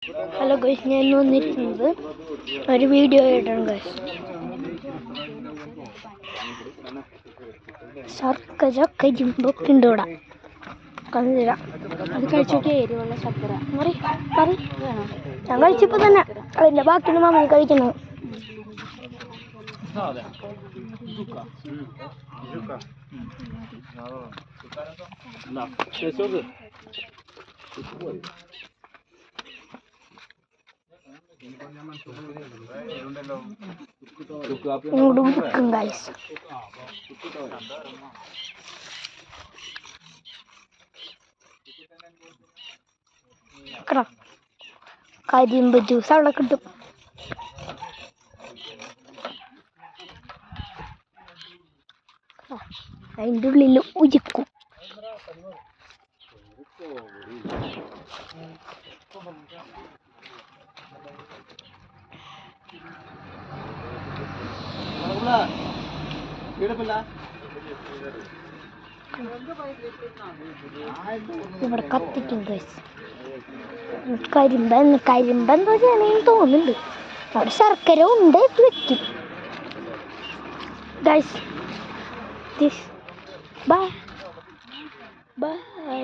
Hello guys, ഞാൻ വന്നിരിക്കുന്നത് ഒരു വീഡിയോ ആയിട്ടാണ് ഗൈസ്. ശർക്കര കരിമ്പൊക്കെ ഉണ്ട് ഇവിടെ. കണ്ടില്ല അത് കഴിച്ചോക്കെ എരിവുള്ള ശർക്കര ഞാൻ കഴിച്ചപ്പോ തന്നെ അതിന്റെ ബാക്കിയാണ് മമ്മി കഴിക്കുന്നത്. ഇങ്ങോട്ട് ഉടുക്കും ഗൈസ്. കരിമ്പ് ജ്യൂസ് അവിടെ കിട്ടും. അതിൻ്റെ ഉള്ളിൽ ഉരുക്കും. ഇവിടെ കത്തിക്കും ഗൈസ്. കരിമ്പെന്തോ ചെയ്യണമെന്ന് തോന്നുന്നുണ്ട്. അവിടെ ശർക്കര ഉണ്ട് വെക്കും ഗൈസ്. Bye bye.